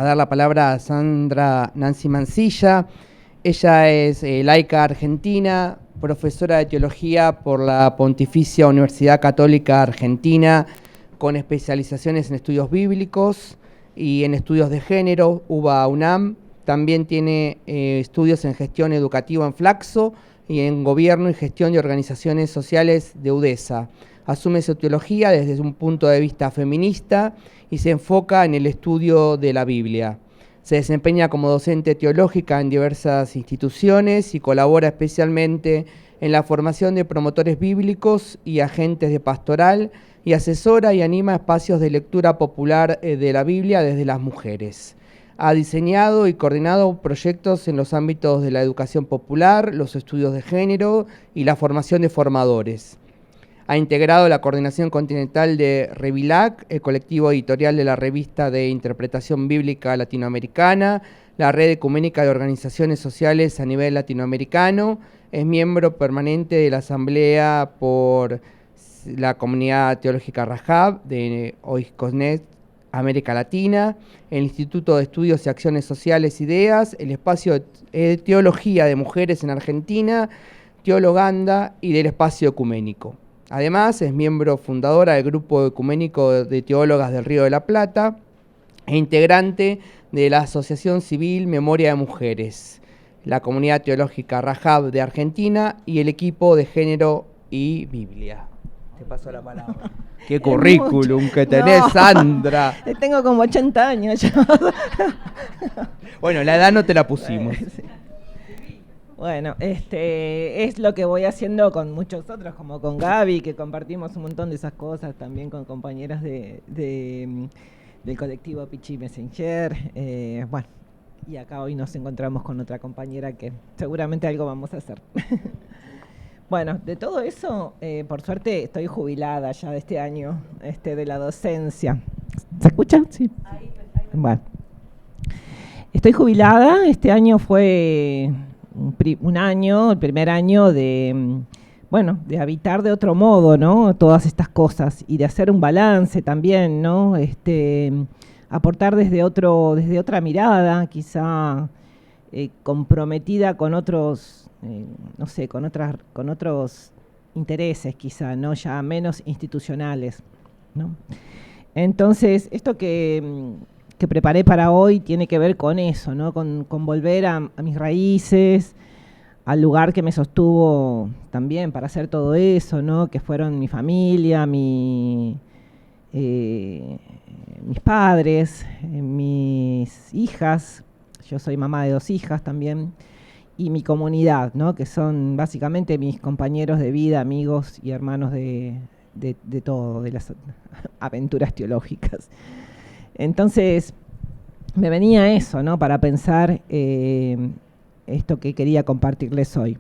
dar la palabra a Sandra Nancy Mancilla. Ella es laica argentina, profesora de teología por la Pontificia Universidad Católica Argentina, con especializaciones en estudios bíblicos y en estudios de género, UBA-UNAM. También tiene estudios en gestión educativa en Flaxo y en gobierno y gestión de organizaciones sociales de UDESA. Asume su teología desde un punto de vista feminista y se enfoca en el estudio de la Biblia. Se desempeña como docente teológica en diversas instituciones y colabora especialmente en la formación de promotores bíblicos y agentes de pastoral, y asesora y anima espacios de lectura popular de la Biblia desde las mujeres. Ha diseñado y coordinado proyectos en los ámbitos de la educación popular, los estudios de género y la formación de formadores. Ha integrado la coordinación continental de Revilac, el colectivo editorial de la revista de interpretación bíblica latinoamericana, la red ecuménica de organizaciones sociales a nivel latinoamericano. Es miembro permanente de la Asamblea por la Comunidad Teológica Rajab de Oikosnet, América Latina, el Instituto de Estudios y Acciones Sociales IDEAS, el Espacio de Teología de Mujeres en Argentina, Teologanda y del Espacio Ecuménico. Además, es miembro fundadora del Grupo Ecuménico de Teólogas del Río de la Plata e integrante de la Asociación Civil Memoria de Mujeres, la Comunidad Teológica Rajab de Argentina y el equipo de Género y Biblia. Te paso la palabra. ¡Qué currículum que tenés, no, Sandra! Tengo como 80 años yo. Bueno, la edad no te la pusimos. Bueno, es lo que voy haciendo con muchos otros, como con Gaby, que compartimos un montón de esas cosas, también con compañeras del colectivo Pichi Messenger. Bueno, y acá hoy nos encontramos con otra compañera que seguramente algo vamos a hacer. Bueno, de todo eso, por suerte estoy jubilada ya de este año, de la docencia. ¿Se escucha? Sí. Bueno, estoy jubilada. Este año fue un año, el primer año de habitar de otro modo, ¿no? Todas estas cosas y de hacer un balance también, ¿no? Aportar desde otra mirada, quizá comprometida con otros, no sé, con otros intereses, quizá, ¿no? Ya menos institucionales, ¿no? Entonces, esto que preparé para hoy tiene que ver con eso, ¿no? Con volver a mis raíces, al lugar que me sostuvo también para hacer todo eso, ¿no? Que fueron mi familia, mis padres, mis hijas. Yo soy mamá de 2 hijas también, y mi comunidad, ¿no? Que son básicamente mis compañeros de vida, amigos y hermanos de todo, de las aventuras teológicas. Entonces, me venía eso, ¿no? Para pensar esto que quería compartirles hoy.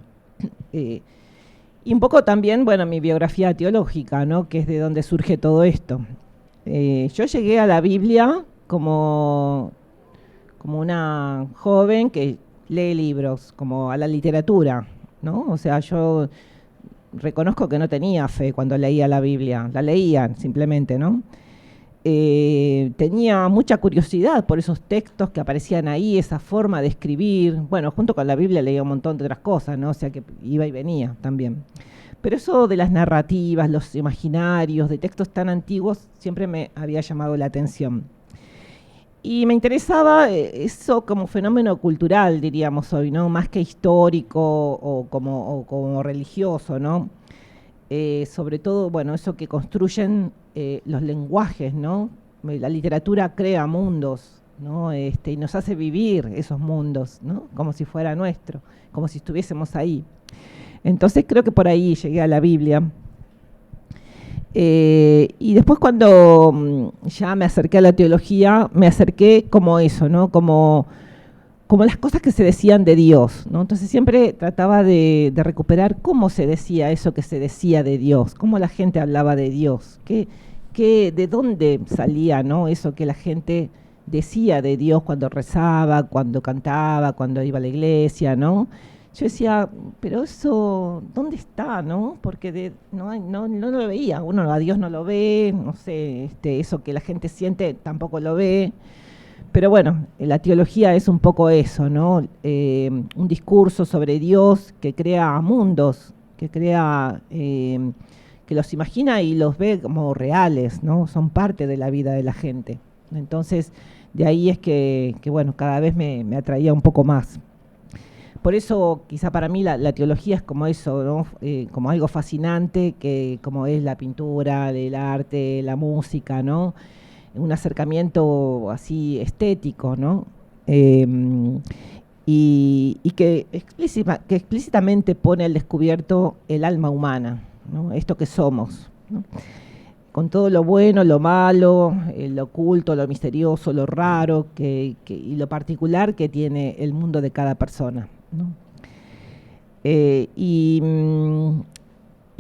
Y un poco también, bueno, mi biografía teológica, ¿no? Que es de donde surge todo esto. Yo llegué a la Biblia como una joven que lee libros, como a la literatura, ¿no? O sea, yo reconozco que no tenía fe cuando leía la Biblia, la leía simplemente, ¿no? Tenía mucha curiosidad por esos textos que aparecían ahí, esa forma de escribir. Bueno, junto con la Biblia leía un montón de otras cosas, ¿no? O sea que iba y venía también. Pero eso de las narrativas, los imaginarios, de textos tan antiguos, siempre me había llamado la atención. Y me interesaba eso como fenómeno cultural, diríamos hoy, ¿no? Más que histórico o como religioso, ¿no? Sobre todo, bueno, eso que construyen los lenguajes, ¿no? La literatura crea mundos, ¿no? Y nos hace vivir esos mundos, ¿no? Como si fuera nuestro, como si estuviésemos ahí. Entonces creo que por ahí llegué a la Biblia. Y después cuando ya me acerqué a la teología, me acerqué como eso, ¿no? Como las cosas que se decían de Dios, ¿no? Entonces siempre trataba de recuperar cómo se decía eso que se decía de Dios, cómo la gente hablaba de Dios, de dónde salía, ¿no? Eso que la gente decía de Dios cuando rezaba, cuando cantaba, cuando iba a la iglesia, ¿no? Yo decía, pero eso, ¿dónde está, no? Porque no lo veía. Uno a Dios no lo ve, no sé, eso que la gente siente tampoco lo ve. Pero bueno, la teología es un poco eso, ¿no? Un discurso sobre Dios que crea mundos, que crea, que los imagina y los ve como reales, ¿no? Son parte de la vida de la gente. Entonces, de ahí es que bueno, cada vez me atraía un poco más. Por eso, quizá para mí la teología es como eso, ¿no? Como algo fascinante, que como es la pintura, el arte, la música, ¿no? Un acercamiento así estético, ¿no? Y que explícitamente pone al descubierto el alma humana, ¿no? Esto que somos, ¿no? Con todo lo bueno, lo malo, lo oculto, lo misterioso, lo raro y lo particular que tiene el mundo de cada persona, ¿no? Y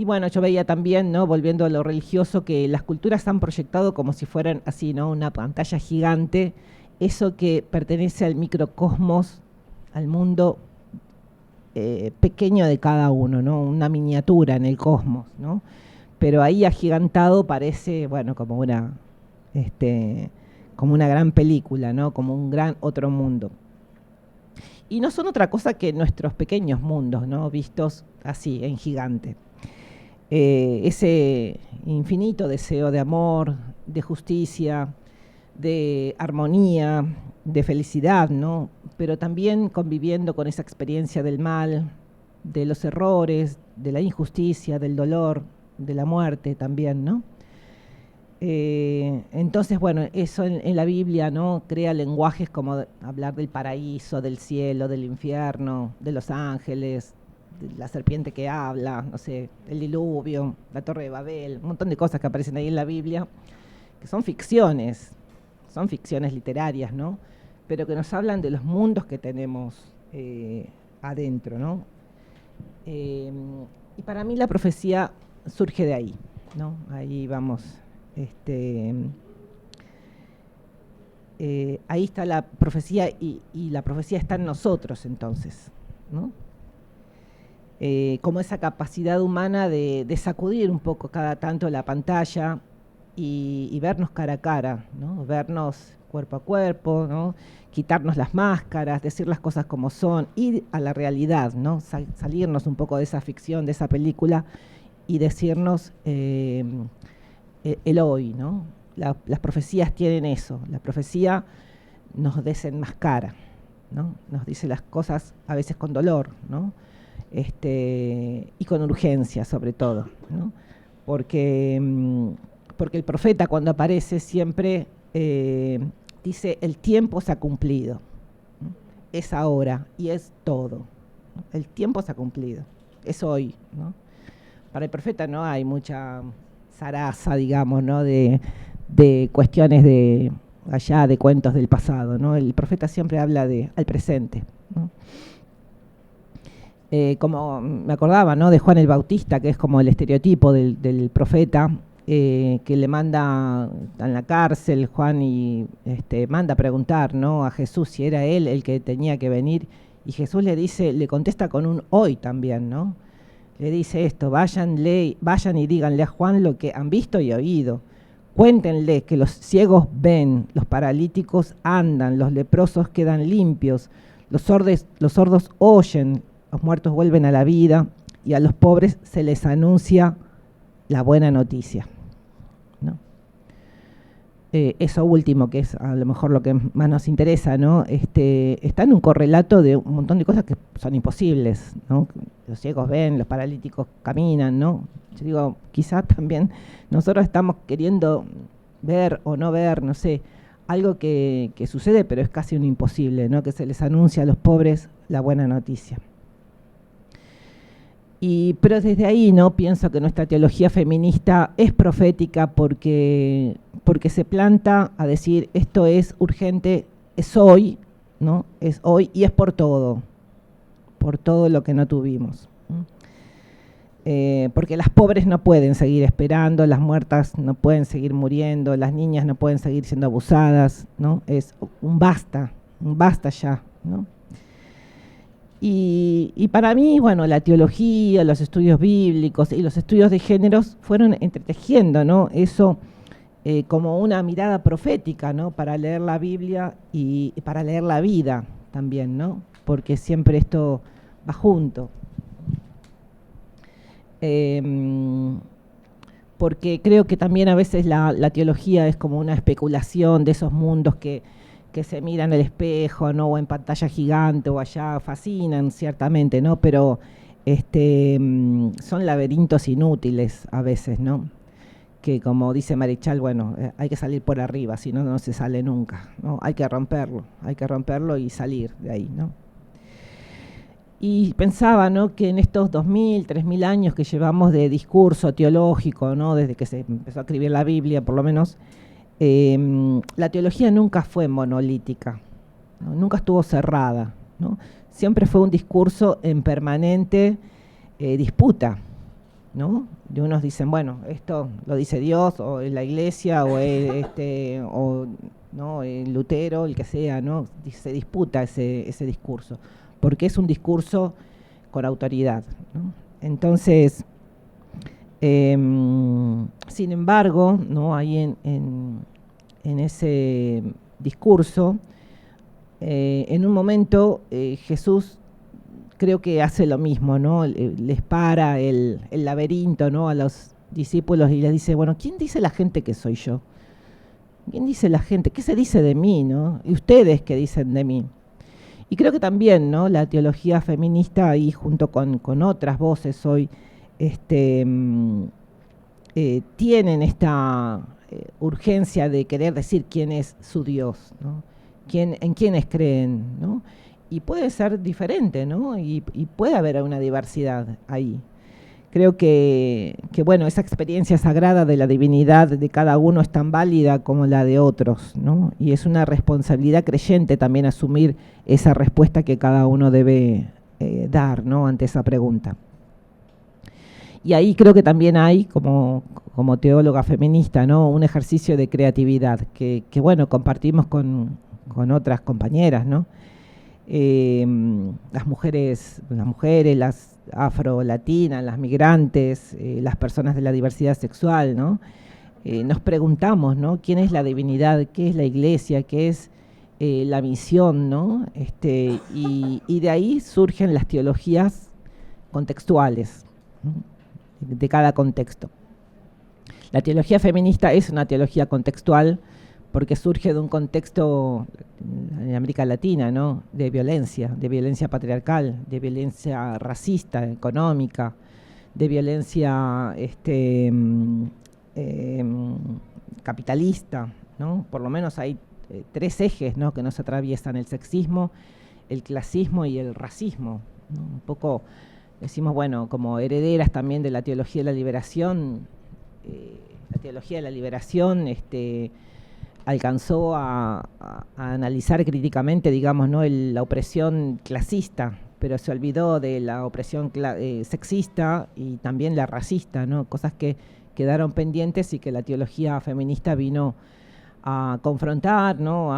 bueno, yo veía también, ¿no? Volviendo a lo religioso, que las culturas han proyectado como si fueran así, ¿no? Una pantalla gigante, eso que pertenece al microcosmos, al mundo pequeño de cada uno, ¿no? Una miniatura en el cosmos, ¿no? Pero ahí agigantado parece, bueno, como una gran película, ¿no? Como un gran otro mundo. Y no son otra cosa que nuestros pequeños mundos, ¿no? Vistos así, en gigante. Ese infinito deseo de amor, de justicia, de armonía, de felicidad, ¿no? Pero también conviviendo con esa experiencia del mal, de los errores, de la injusticia, del dolor, de la muerte también, ¿no? Entonces, bueno, eso en la Biblia, ¿no? Crea lenguajes como hablar del paraíso, del cielo, del infierno, de los ángeles, de la serpiente que habla, no sé, el diluvio, la Torre de Babel, un montón de cosas que aparecen ahí en la Biblia, que son ficciones literarias, ¿no? Pero que nos hablan de los mundos que tenemos adentro, ¿no? Y para mí la profecía surge de ahí, ¿no? Ahí vamos. Ahí está la profecía y la profecía está en nosotros entonces, ¿no? Como esa capacidad humana de sacudir un poco cada tanto la pantalla y vernos cara a cara, ¿no? Vernos cuerpo a cuerpo, ¿no? Quitarnos las máscaras, decir las cosas como son, ir a la realidad, ¿no? Salirnos un poco de esa ficción, de esa película y decirnos el hoy, ¿no? Las profecías tienen eso, la profecía nos desenmascara, ¿no? Nos dice las cosas a veces con dolor, ¿no? Y con urgencia sobre todo, ¿no? Porque el profeta cuando aparece siempre dice el tiempo se ha cumplido, ¿no? Es ahora y es todo, ¿no? El tiempo se ha cumplido, es hoy, ¿no? Para el profeta no hay mucha zaraza, digamos, ¿no? de cuestiones de allá, de cuentos del pasado, ¿no? El profeta siempre habla al presente, ¿no? Como me acordaba, ¿no? De Juan el Bautista, que es como el estereotipo del profeta, que le manda en la cárcel Juan y manda a preguntar, ¿no? A Jesús si era él el que tenía que venir, y Jesús le contesta con un hoy también, ¿no? Le dice esto: vayan y díganle a Juan lo que han visto y oído. Cuéntenle que los ciegos ven, los paralíticos andan, los leprosos quedan limpios, los sordos oyen, los muertos vuelven a la vida y a los pobres se les anuncia la buena noticia, ¿no? Eso último, que es a lo mejor lo que más nos interesa, ¿no? Está en un correlato de un montón de cosas que son imposibles, ¿no? Los ciegos ven, los paralíticos caminan, ¿no? Yo digo, quizás también nosotros estamos queriendo ver o no ver, no sé, algo que sucede, pero es casi un imposible, ¿no? Que se les anuncia a los pobres la buena noticia. Pero desde ahí, ¿no? Pienso que nuestra teología feminista es profética porque se planta a decir esto es urgente, es hoy, ¿no? Es hoy y es por todo lo que no tuvimos. Porque las pobres no pueden seguir esperando, las muertas no pueden seguir muriendo, las niñas no pueden seguir siendo abusadas, ¿no? Es un basta ya, ¿no? Y para mí, bueno, la teología, los estudios bíblicos y los estudios de géneros fueron entretejiendo, ¿no? Eso como una mirada profética, ¿no? Para leer la Biblia y para leer la vida también, ¿no? Porque siempre esto va junto. Porque creo que también a veces la teología es como una especulación de esos mundos que se miran en el espejo, ¿no? O en pantalla gigante o allá, fascinan ciertamente, ¿no? Pero son laberintos inútiles a veces, ¿no? Que como dice Marichal, bueno, hay que salir por arriba, si no, no se sale nunca, ¿no? Hay que romperlo y salir de ahí, ¿no? Y pensaba, ¿no?, que en estos 2000, 3000 años que llevamos de discurso teológico, ¿no?, desde que se empezó a escribir la Biblia, por lo menos, la teología nunca fue monolítica, ¿no? Nunca estuvo cerrada, ¿no? Siempre fue un discurso en permanente disputa, ¿no? Y unos dicen, bueno, esto lo dice Dios, o la Iglesia, o ¿no?, el Lutero, el que sea, ¿no? Se disputa ese discurso, porque es un discurso con autoridad, ¿no? Entonces, sin embargo, ¿no?, ahí en ese discurso, en un momento Jesús creo que hace lo mismo, ¿no? Les para el laberinto, ¿no?, a los discípulos y les dice, bueno, ¿quién dice la gente que soy yo? ¿Quién dice la gente? ¿Qué se dice de mí, no? ¿Y ustedes qué dicen de mí? Y creo que también, ¿no?, la teología feminista ahí junto con otras voces hoy tienen esta urgencia de querer decir quién es su Dios, ¿no? En quiénes creen, ¿no? Y puede ser diferente, ¿no? Y puede haber una diversidad ahí. Creo que, bueno, esa experiencia sagrada de la divinidad de cada uno es tan válida como la de otros, ¿no? Y es una responsabilidad creyente también asumir esa respuesta que cada uno debe dar, ¿no?, ante esa pregunta. Y ahí creo que también hay, como teóloga feminista, ¿no?, un ejercicio de creatividad que bueno, compartimos con otras compañeras, ¿no? Las mujeres, las afrolatinas, las migrantes, las personas de la diversidad sexual, ¿no? Nos preguntamos, ¿no?, quién es la divinidad, qué es la Iglesia, qué es la misión, ¿no? Y de ahí surgen las teologías contextuales, ¿no?, de cada contexto. La teología feminista es una teología contextual porque surge de un contexto en América Latina, ¿no?, de violencia patriarcal, de violencia racista, económica, de violencia capitalista, ¿no? Por lo menos hay tres ejes, ¿no?, que nos atraviesan: el sexismo, el clasismo y el racismo, ¿no? Un poco decimos, bueno, como herederas también de la teología de la liberación, alcanzó a analizar críticamente, digamos, ¿no?, la opresión clasista, pero se olvidó de la opresión sexista y también la racista, ¿no?, cosas que quedaron pendientes y que la teología feminista vino a confrontar, ¿no?,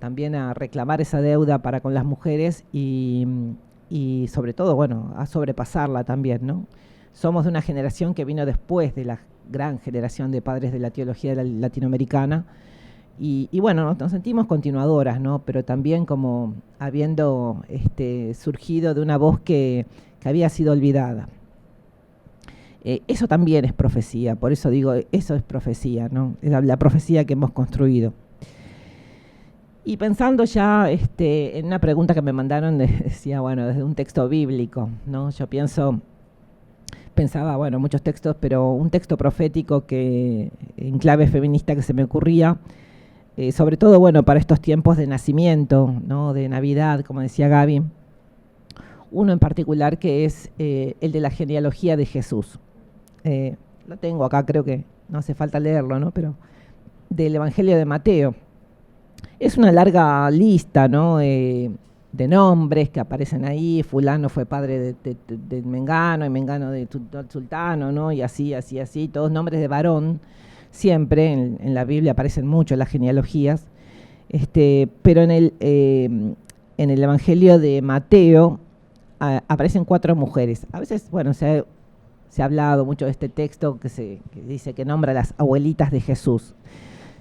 también a reclamar esa deuda para con las mujeres y sobre todo, bueno, a sobrepasarla también, ¿no? Somos de una generación que vino después de la gran generación de padres de la teología latinoamericana y bueno, nos sentimos continuadoras, ¿no?, pero también como habiendo surgido de una voz que había sido olvidada. Eso también es profecía, por eso digo, eso es profecía, ¿no?, es la profecía que hemos construido. Y pensando ya en una pregunta que me mandaron, decía, bueno, desde un texto bíblico, ¿no? Yo pensaba, bueno, muchos textos, pero un texto profético que en clave feminista que se me ocurría, sobre todo, bueno, para estos tiempos de nacimiento, ¿no?, de Navidad, como decía Gaby, uno en particular que es el de la genealogía de Jesús. Lo tengo acá, creo que no hace falta leerlo, ¿no?, pero del Evangelio de Mateo. Es una larga lista, ¿no?, de nombres que aparecen ahí. Fulano fue padre de Mengano, y Mengano de Sultano, ¿no?, y así, todos nombres de varón. Siempre en la Biblia aparecen mucho las genealogías, pero en el Evangelio de Mateo aparecen 4 mujeres. A veces, bueno, se ha se ha hablado mucho de este texto que dice que nombra a las abuelitas de Jesús.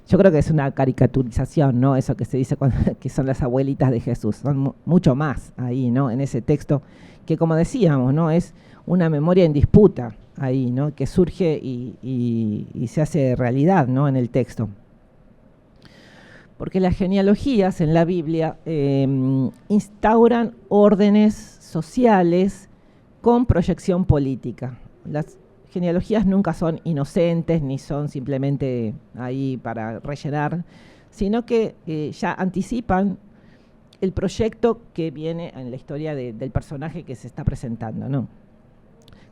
Yo creo que es una caricaturización, ¿no? Eso que se dice que son las abuelitas de Jesús. Son mucho más ahí, ¿no? En ese texto, que como decíamos, ¿no? Es una memoria en disputa ahí, ¿no? Que surge y se hace realidad, ¿no? En el texto. Porque las genealogías en la Biblia instauran órdenes sociales con proyección política. Las genealogías nunca son inocentes ni son simplemente ahí para rellenar, sino que ya anticipan el proyecto que viene en la historia del personaje que se está presentando, ¿no?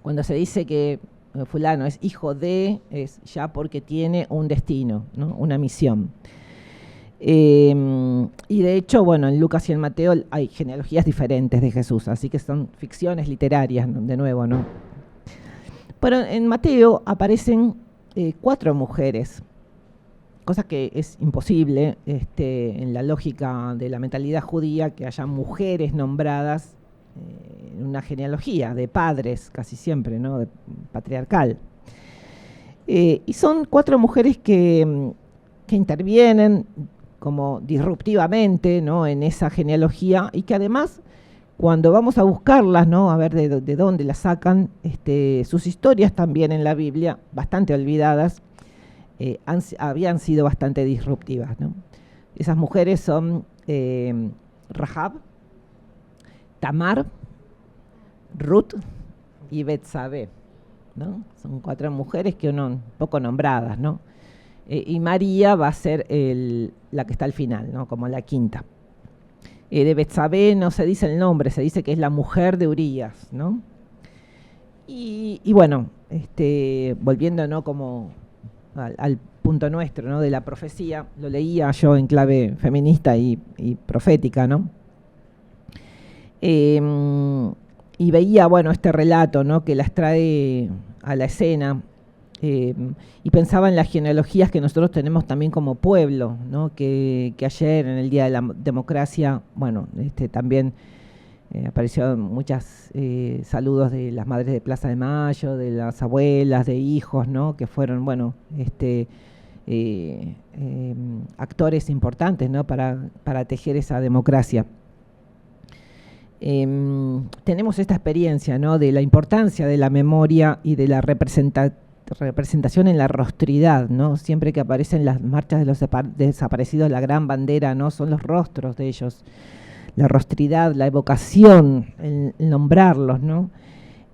Cuando se dice que fulano es hijo de, es ya porque tiene un destino, ¿no? Una misión. Y de hecho, bueno, en Lucas y en Mateo hay genealogías diferentes de Jesús, así que son ficciones literarias, ¿no? De nuevo, ¿no? Pero en Mateo aparecen 4 mujeres, cosa que es imposible en la lógica de la mentalidad judía, que haya mujeres nombradas en una genealogía de padres, casi siempre, ¿no? De patriarcal. Y son 4 mujeres que intervienen como disruptivamente, ¿no? En esa genealogía, y que además, cuando vamos a buscarlas, ¿no? A ver de dónde las sacan, sus historias también en la Biblia, bastante olvidadas, habían sido bastante disruptivas, ¿no? Esas mujeres son Rahab, Tamar, Ruth y Betsabé, ¿no? Son 4 mujeres que uno poco nombradas, ¿no? Y María va a ser la que está al final, ¿no? Como la quinta. De Betsabé no se dice el nombre, se dice que es la mujer de Urías, ¿no? Y bueno, volviendo, ¿no? Como al punto nuestro, ¿no? De la profecía, lo leía yo en clave feminista y profética, ¿no? Y veía, bueno, este relato, ¿no? Que las trae a la escena, y pensaba en las genealogías que nosotros tenemos también como pueblo, ¿no? Que ayer, en el Día de la Democracia, bueno, también aparecieron muchos saludos de las madres de Plaza de Mayo, de las abuelas, de hijos, ¿no? Que fueron, bueno, actores importantes, ¿no? Para tejer esa democracia. Tenemos esta experiencia, ¿no? De la importancia de la memoria y de la representación en la rostridad, ¿no? Siempre que aparecen las marchas de los desaparecidos, la gran bandera, ¿no? Son los rostros de ellos, la rostridad, la evocación, el nombrarlos, ¿no?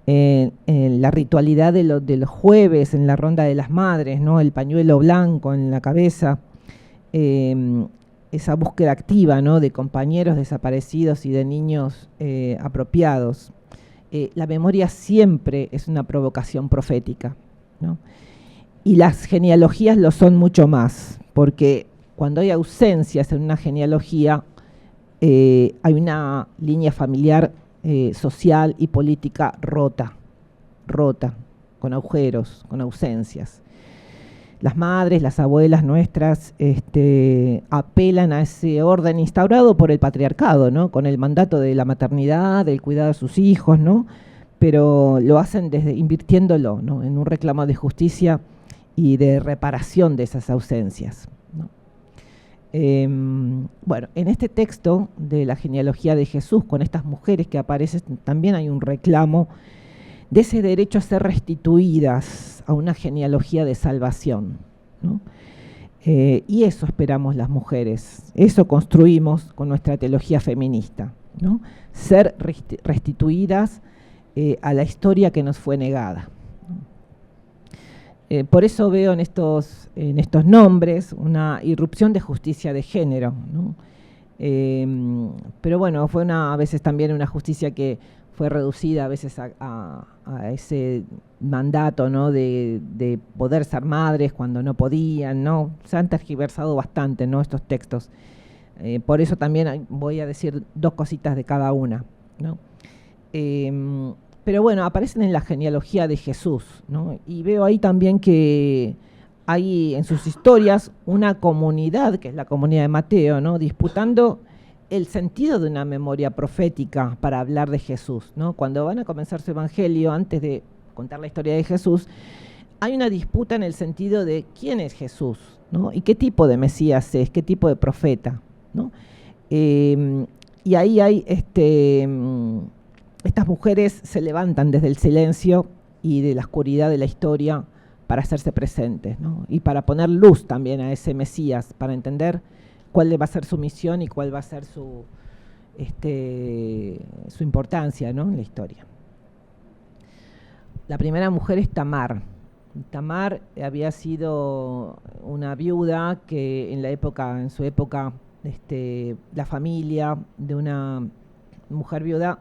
La ritualidad de los jueves en la ronda de las madres, ¿no? El pañuelo blanco en la cabeza, esa búsqueda activa, ¿no? De compañeros desaparecidos y de niños apropiados. La memoria siempre es una provocación profética, ¿no? Y las genealogías lo son mucho más, porque cuando hay ausencias en una genealogía, hay una línea familiar, social y política rota, con agujeros, con ausencias. Las madres, las abuelas nuestras apelan a ese orden instaurado por el patriarcado, ¿no? Con el mandato de la maternidad, del cuidado de sus hijos, ¿no? Pero lo hacen invirtiéndolo, ¿no? En un reclamo de justicia y de reparación de esas ausencias, ¿no? Bueno, en este texto de la genealogía de Jesús, con estas mujeres que aparecen, también hay un reclamo de ese derecho a ser restituidas a una genealogía de salvación, ¿no? Y eso esperamos las mujeres, eso construimos con nuestra teología feminista, ¿no? Ser restituidas a la historia que nos fue negada. Por eso veo en estos nombres una irrupción de justicia de género, ¿no? Pero bueno, fue a veces también una justicia que fue reducida a veces a ese mandato, ¿no? de poder ser madres cuando no podían, ¿no? Se han tergiversado bastante, ¿no? Estos textos. Por eso también voy a decir 2 cositas de cada una, ¿no? Pero bueno, aparecen en la genealogía de Jesús, ¿no? Y veo ahí también que hay en sus historias una comunidad, que es la comunidad de Mateo, ¿no? Disputando el sentido de una memoria profética para hablar de Jesús, ¿no? Cuando van a comenzar su evangelio, antes de contar la historia de Jesús, hay una disputa en el sentido de quién es Jesús, ¿no? Y qué tipo de Mesías es, qué tipo de profeta, ¿no? Y ahí hay estas mujeres se levantan desde el silencio y de la oscuridad de la historia para hacerse presentes, ¿no? Y para poner luz también a ese Mesías, para entender cuál va a ser su misión y cuál va a ser su importancia, ¿no?, en la historia. La primera mujer es Tamar. Tamar había sido una viuda que en su época, la familia de una mujer viuda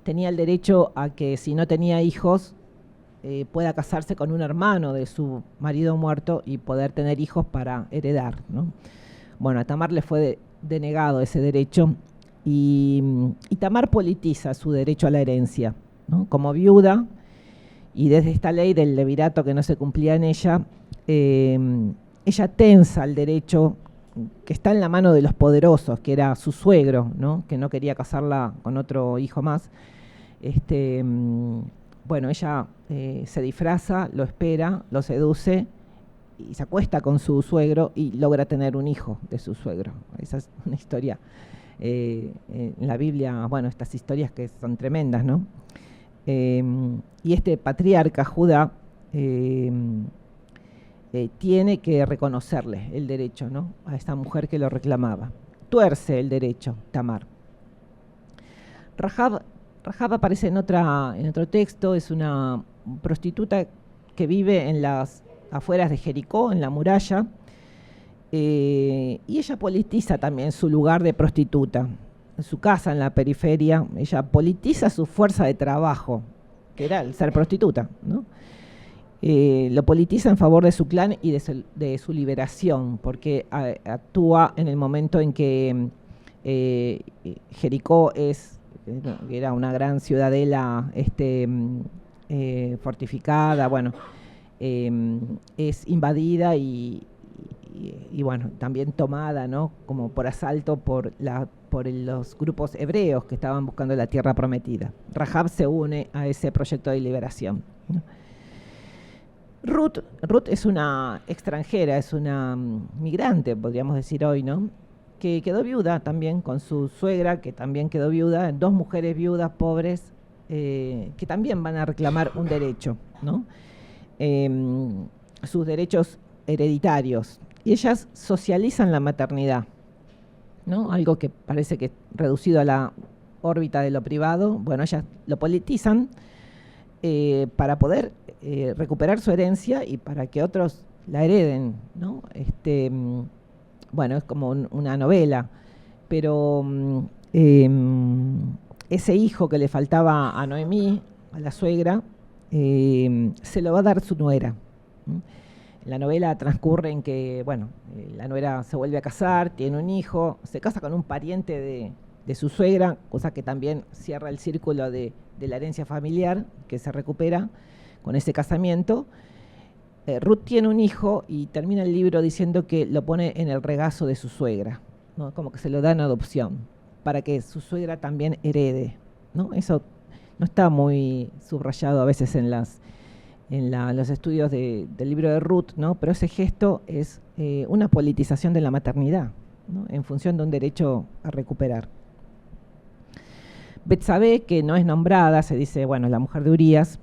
tenía el derecho a que si no tenía hijos pueda casarse con un hermano de su marido muerto y poder tener hijos para heredar, ¿no? Bueno, a Tamar le fue denegado ese derecho y Tamar politiza su derecho a la herencia, ¿no? Como viuda, y desde esta ley del levirato que no se cumplía en ella, ella tensa el derecho que está en la mano de los poderosos, que era su suegro, ¿no?, que no quería casarla con otro hijo más. Bueno, ella se disfraza, lo espera, lo seduce y se acuesta con su suegro y logra tener un hijo de su suegro. Esa es una historia en la Biblia, bueno, estas historias que son tremendas, ¿no? Y este patriarca Judá tiene que reconocerle el derecho, ¿no?, a esta mujer que lo reclamaba. Tuerce el derecho, Tamar. Rahab aparece en otro texto, es una prostituta que vive en las afueras de Jericó, en la muralla, y ella politiza también su lugar de prostituta. En su casa en la periferia, ella politiza su fuerza de trabajo, que era el ser prostituta, ¿no? Lo politiza en favor de su clan y de su liberación, porque actúa en el momento en que Jericó era una gran ciudadela fortificada, bueno, es invadida y bueno, también tomada, ¿no?, como por asalto por los grupos hebreos que estaban buscando la tierra prometida. Rahab se une a ese proyecto de liberación, ¿no? Ruth es una extranjera, es una migrante, podríamos decir hoy, ¿no?, que quedó viuda también con su suegra, que también quedó viuda, dos mujeres viudas pobres que también van a reclamar un derecho, ¿no?, sus derechos hereditarios. Y ellas socializan la maternidad, ¿no?, algo que parece que reducido a la órbita de lo privado. Bueno, ellas lo politizan para poder recuperar su herencia y para que otros la hereden, ¿no? Bueno, es como una novela, pero ese hijo que le faltaba a Noemí, a la suegra, se lo va a dar su nuera. La novela transcurre en que, bueno, la nuera se vuelve a casar, tiene un hijo, se casa con un pariente de su suegra, cosa que también cierra el círculo de la herencia familiar, que se recupera con ese casamiento. Ruth tiene un hijo y termina el libro diciendo que lo pone en el regazo de su suegra, ¿no?, como que se lo da en adopción, para que su suegra también herede, ¿no? Eso no está muy subrayado a veces en los estudios del libro de Ruth, ¿no?, pero ese gesto es una politización de la maternidad, ¿no?, en función de un derecho a recuperar. Betsabé, que no es nombrada, se dice, bueno, la mujer de Urías,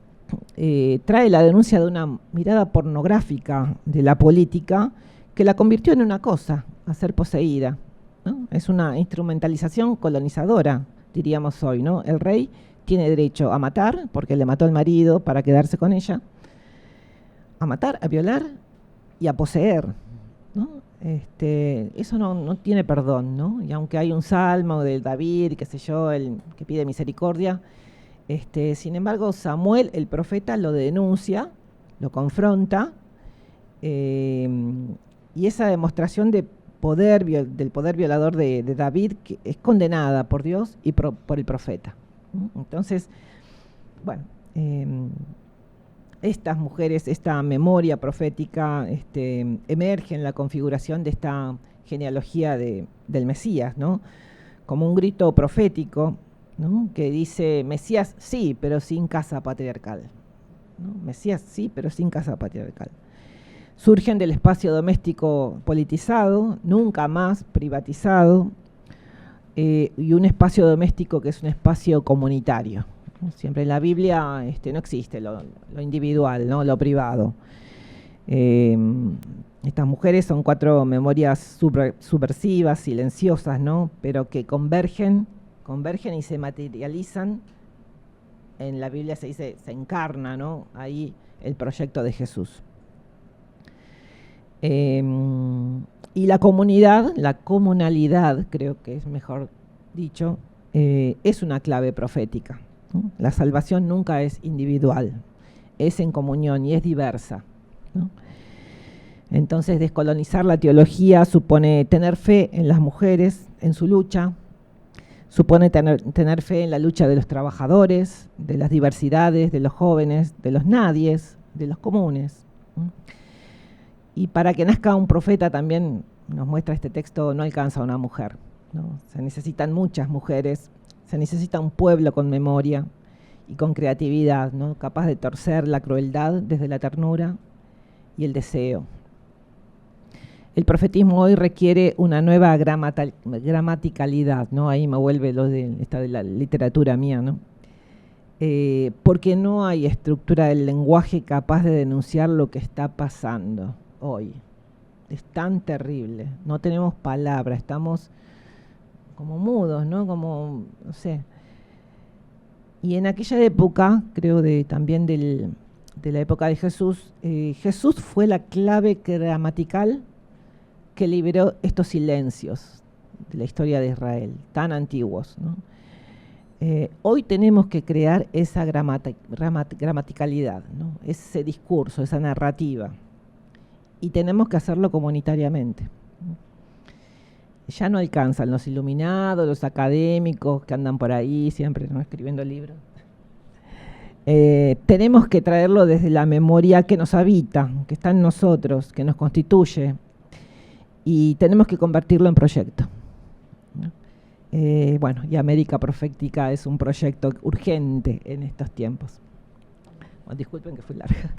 trae la denuncia de una mirada pornográfica de la política que la convirtió en una cosa, a ser poseída, ¿no? Es una instrumentalización colonizadora, diríamos hoy, ¿no? El rey tiene derecho a matar, porque le mató al marido para quedarse con ella, a matar, a violar y a poseer, ¿no? Eso no tiene perdón, ¿no? Y aunque hay un salmo de David, qué sé yo, el que pide misericordia, sin embargo, Samuel, el profeta, lo denuncia, lo confronta, y esa demostración del poder violador de David que es condenada por Dios y por el profeta. Entonces, bueno, estas mujeres, esta memoria profética emerge en la configuración de esta genealogía del Mesías, ¿no?, como un grito profético, ¿no?, que dice: Mesías sí, pero sin casa patriarcal, ¿no? Mesías sí, pero sin casa patriarcal. Surgen del espacio doméstico politizado, nunca más privatizado, y un espacio doméstico que es un espacio comunitario. Siempre en la Biblia no existe lo individual, ¿no? Lo privado. Estas mujeres son 4 memorias subversivas, silenciosas, ¿no? Pero que convergen y se materializan. En la Biblia se dice, se encarna, ¿no? Ahí el proyecto de Jesús. Y la comunidad, la comunalidad, creo que es mejor dicho, es una clave profética, ¿no? La salvación nunca es individual, es en comunión y es diversa, ¿no? Entonces, descolonizar la teología supone tener fe en las mujeres, en su lucha, supone tener fe en la lucha de los trabajadores, de las diversidades, de los jóvenes, de los nadies, de los comunes. Y para que nazca un profeta también, nos muestra este texto, no alcanza una mujer, ¿no? Se necesitan muchas mujeres, se necesita un pueblo con memoria y con creatividad, ¿no? Capaz de torcer la crueldad desde la ternura y el deseo. El profetismo hoy requiere una nueva gramaticalidad, ¿no? Ahí me vuelve lo de la literatura mía, ¿no? Porque no hay estructura del lenguaje capaz de denunciar lo que está pasando hoy. Es tan terrible, no tenemos palabras, estamos como mudos, ¿no? Como, no sé. Y en aquella época, creo también de la época de Jesús, Jesús fue la clave gramatical que liberó estos silencios de la historia de Israel, tan antiguos, ¿no? Hoy tenemos que crear esa gramaticalidad, ¿no? Ese discurso, esa narrativa, y tenemos que hacerlo comunitariamente. Ya no alcanzan los iluminados, los académicos que andan por ahí siempre, ¿no? Escribiendo libros. Tenemos que traerlo desde la memoria que nos habita, que está en nosotros, que nos constituye, y tenemos que convertirlo en proyecto, ¿no? Bueno, y América Profética es un proyecto urgente en estos tiempos. Bueno, disculpen que fui larga.